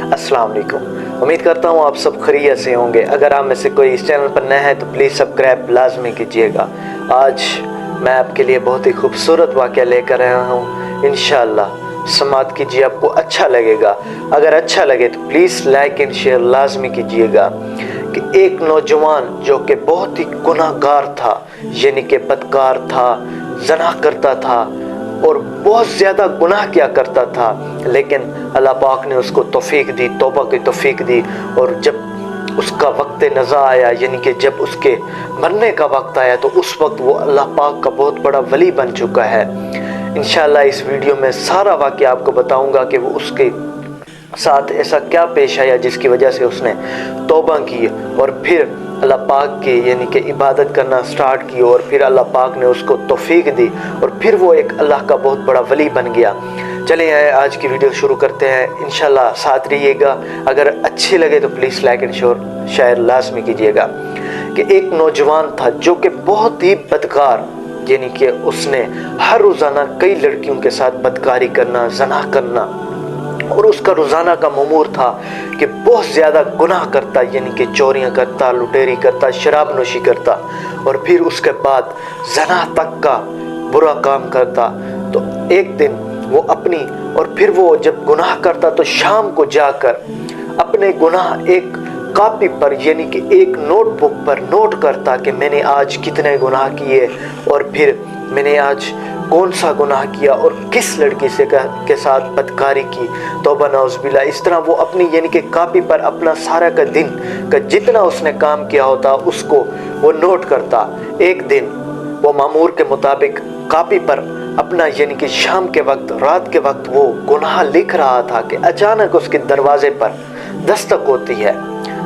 अस्सलाम वालेकुम। उम्मीद करता हूँ आप सब खैरियत से होंगे। अगर आप में से कोई इस चैनल पर नया है तो प्लीज़ सब्सक्राइब लाजमी कीजिएगा। आज मैं आपके लिए बहुत ही खूबसूरत वाक़या लेकर आया हूँ। इंशाअल्लाह समाअत कीजिए, आपको अच्छा लगेगा। अगर अच्छा लगे तो प्लीज़ लाइक एंड शेयर लाजमी कीजिएगा। कि एक नौजवान जो कि बहुत ही गुनाहगार था, यानी कि बदकार था, ज़ना करता था और बहुत ज़्यादा गुनाह किया करता था, लेकिन अल्लाह पाक ने उसको तौफीक दी, तौबा की तौफीक दी। और जब उसका वक्त नज़ा आया, यानी कि जब उसके मरने का वक्त आया, तो उस वक्त वो अल्लाह पाक का बहुत बड़ा वली बन चुका है। इंशाअल्लाह इस वीडियो में सारा वाक़या आपको बताऊंगा कि वो उसके साथ ऐसा क्या पेश आया जिसकी वजह से उसने तौबा की और फिर अल्लाह पाक के यानी कि इबादत करना स्टार्ट की, और फिर अल्लाह पाक ने उसको तौफीक दी और फिर वो एक अल्लाह का बहुत बड़ा वली बन गया। चलिए आज की वीडियो शुरू करते हैं। इंशाल्लाह साथ रहिएगा। अगर अच्छे लगे तो प्लीज़ लाइक एंड शेयर लाजमी कीजिएगा। कि एक नौजवान था जो कि बहुत ही बदकार, यानी कि उसने हर रोज़ाना कई लड़कियों के साथ बदकारी करना, ज़ना करना, और उसका रोज़ाना का मामूर था कि बहुत ज़्यादा गुनाह करता, यानी कि चोरियां करता, लुटेरी करता, शराब नोशी करता, और फिर उसके बाद ज़ना तक का बुरा काम करता। तो एक दिन वो और फिर वो जब गुनाह करता तो शाम को जाकर अपने गुनाह एक कॉपी पर, यानी कि एक नोटबुक पर नोट करता कि मैंने आज कितने गुनाह किए और फिर मैंने आज कौन सा गुनाह किया और किस लड़की से के साथ बदकारी की। तौबा नाउज़ुबिल्लाह। इस तरह वो अपनी यानी कि कॉपी पर अपना सारा का दिन का जितना उसने काम किया होता उसको वो नोट करता। एक दिन वो मामूर के मुताबिक कॉपी पर अपना यानी कि शाम के वक्त, रात के वक्त वो गुनाह लिख रहा था कि अचानक उसके दरवाजे पर दस्तक होती है।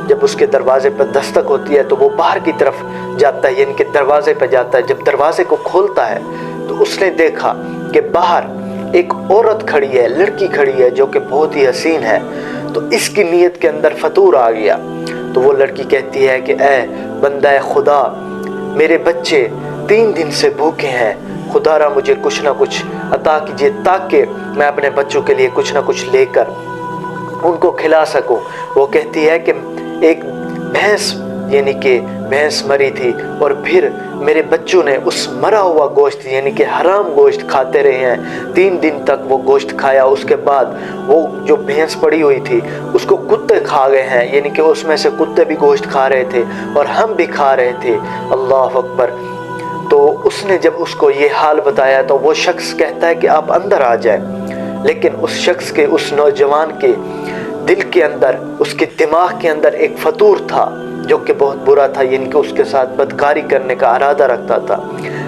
जब उसके दरवाजे पर दस्तक होती है तो वो बाहर की तरफ जाता है, यानी कि दरवाजे पर जाता है। जब दरवाजे को खोलता है तो उसने देखा कि बाहर एक औरत खड़ी है, लड़की खड़ी है जो कि बहुत ही हसीन है। तो इसकी नीयत के अंदर फतूर आ गया। तो वो लड़की कहती है कि ऐ बंदा खुदा, मेरे बच्चे 3 दिन से भूखे हैं, खुदारा मुझे कुछ ना कुछ अता कीजिए ताकि मैं अपने बच्चों के लिए कुछ ना कुछ लेकर उनको खिला सकूं। वो कहती है कि एक भैंस, यानी कि भैंस मरी थी और फिर मेरे बच्चों ने उस मरा हुआ गोश्त, यानी कि हराम गोश्त खाते रहे हैं। 3 दिन तक वो गोश्त खाया। उसके बाद वो जो भैंस पड़ी हुई थी उसको कुत्ते खा गए हैं, यानी कि उसमें से कुत्ते भी गोश्त खा रहे थे और हम भी खा रहे थे। अल्लाह अकबर। तो उसने जब उसको ये हाल बताया तो वो शख्स कहता है कि आप अंदर आ जाए। लेकिन उस शख्स के, उस नौजवान के दिल के अंदर, उसके दिमाग के अंदर एक फतूर था जो कि बहुत बुरा था, यानी कि उसके साथ बदकारी करने का इरादा रखता था।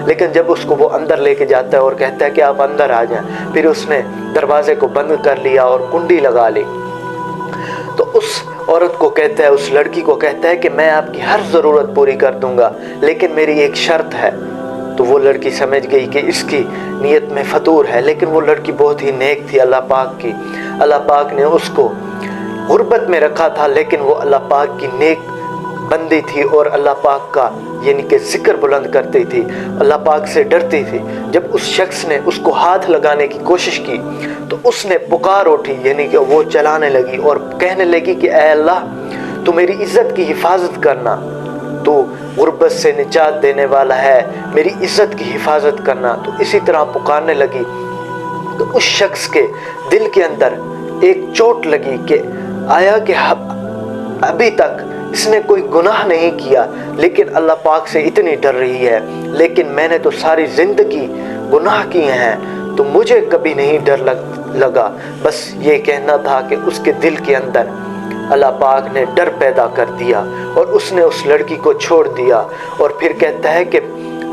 लेकिन जब उसको वो अंदर लेके जाता है और कहता है कि आप अंदर आ जाएं, फिर उसने दरवाजे को बंद कर लिया और कुंडी लगा ली। तो उस औरत को कहता है, उस लड़की को कहता है कि मैं आपकी हर ज़रूरत पूरी कर दूंगा, लेकिन मेरी एक शर्त है। तो वो लड़की समझ गई कि इसकी नीयत में फतूर है, लेकिन वो लड़की बहुत ही नेक थी अल्लाह पाक की। अल्लाह पाक ने उसको गुर्बत में रखा था, लेकिन वो अल्लाह पाक की नेक बंदी थी और अल्लाह पाक का यानी कि जिक्र बुलंद करती थी, अल्लाह पाक से डरती थी। जब उस शख्स ने उसको हाथ लगाने की कोशिश की तो उसने पुकार उठी, यानी कि वो चलाने लगी और कहने लगी कि ऐ अल्लाह, तू मेरी इज़्ज़त की हिफाजत करना, तू गुर्बत से निजात देने वाला है, मेरी इज़्ज़त की हिफाजत करना। तो इसी तरह पुकारने लगी। तो उस शख्स के दिल के अंदर एक चोट लगी कि आया कि अभी तक इसने कोई गुनाह नहीं किया, लेकिन अल्लाह पाक से इतनी डर रही है, लेकिन मैंने तो सारी ज़िंदगी गुनाह किए हैं, तो मुझे कभी नहीं डर लगा। बस ये कहना था कि उसके दिल के अंदर अल्लाह पाक ने डर पैदा कर दिया और उसने उस लड़की को छोड़ दिया। और फिर कहता है कि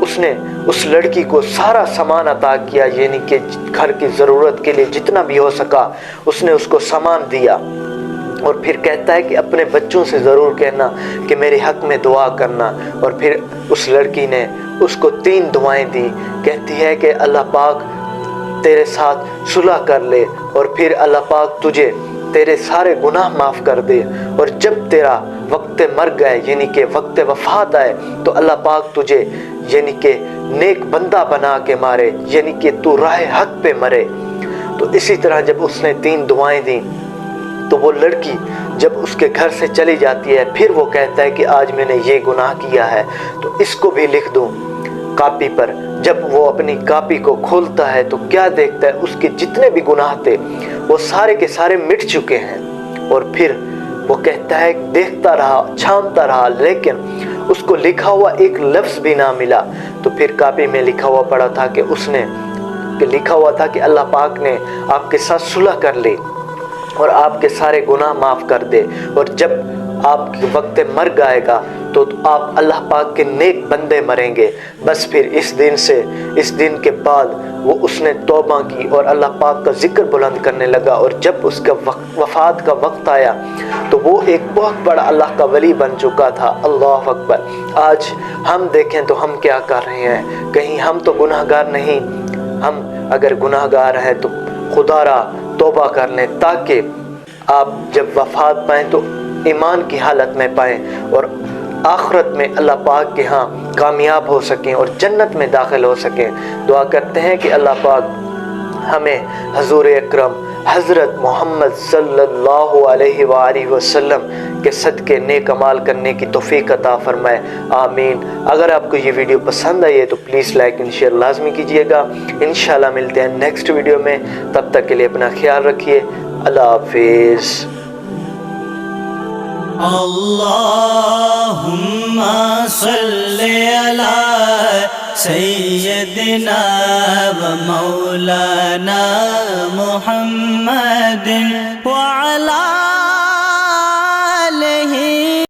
उसने उस लड़की को सारा सामान अता किया, यानी कि घर की ज़रूरत के लिए जितना भी हो सका उसने उसको सामान दिया। और फिर कहता है कि अपने बच्चों से ज़रूर कहना कि मेरे हक़ में दुआ करना। और फिर उस लड़की ने उसको 3 दुआएं दी। कहती है कि अल्लाह पाक तेरे साथ सुलह कर ले और फिर अल्लाह पाक तुझे तेरे सारे गुनाह माफ़ कर दे, और जब तेरा वक्त मर गए यानी कि वक्त वफ़ात आए तो अल्लाह पाक तुझे यानी कि नेक बंदा बना के मारे, यानी कि तू राह हक़ पे मरे। तो इसी तरह जब उसने 3 दुआएं दी تو وہ لڑکی جب اس کے گھر سے چلی جاتی ہے پھر وہ کہتا ہے کہ آج میں نے یہ گناہ کیا ہے تو اس کو بھی لکھ دوں کاپی پر۔ جب وہ اپنی کاپی کو کھولتا ہے تو کیا دیکھتا ہے، اس کے جتنے بھی گناہ تھے وہ سارے کے سارے مٹ چکے ہیں۔ اور پھر وہ کہتا ہے دیکھتا رہا، چھانتا رہا، لیکن اس کو لکھا ہوا ایک لفظ بھی نہ ملا۔ تو پھر کاپی میں لکھا ہوا پڑا تھا کہ لکھا ہوا تھا کہ اللہ پاک نے آپ کے ساتھ صلح کر لی اور آپ کے سارے گناہ معاف کر دے، اور جب آپ کے وقت مرگ آئے گا تو آپ اللہ پاک کے نیک بندے مریں گے۔ بس پھر اس دن کے بعد اس نے توبہ کی اور اللہ پاک کا ذکر بلند کرنے لگا، اور جب اس کا وفات کا وقت آیا تو وہ ایک بہت بڑا اللہ کا ولی بن چکا تھا۔ اللہ اکبر۔ آج ہم دیکھیں تو ہم کیا کر رہے ہیں؟ کہیں ہم تو گناہ گار نہیں؟ ہم اگر گناہ گار ہیں تو خدا را توبہ کر لیں، تاکہ آپ جب وفات پائیں تو ایمان کی حالت میں پائیں اور آخرت میں اللہ پاک کے ہاں کامیاب ہو سکیں اور جنت میں داخل ہو سکیں۔ دعا کرتے ہیں کہ اللہ پاک ہمیں حضور اکرم حضرت محمد صلی اللہ علیہ وآلہ وسلم کے صدقے نیک عمال کرنے کی توفیق عطا فرمائے، آمین۔ اگر آپ کو یہ ویڈیو پسند آئی ہے تو پلیز لائک اینڈ شیئر لازمی کیجیے گا۔ انشاءاللہ ملتے ہیں نیکسٹ ویڈیو میں، تب تک کے لیے اپنا خیال رکھیے، اللہ حافظ۔ اللہم صلی علی سیدنا و مولانا محمد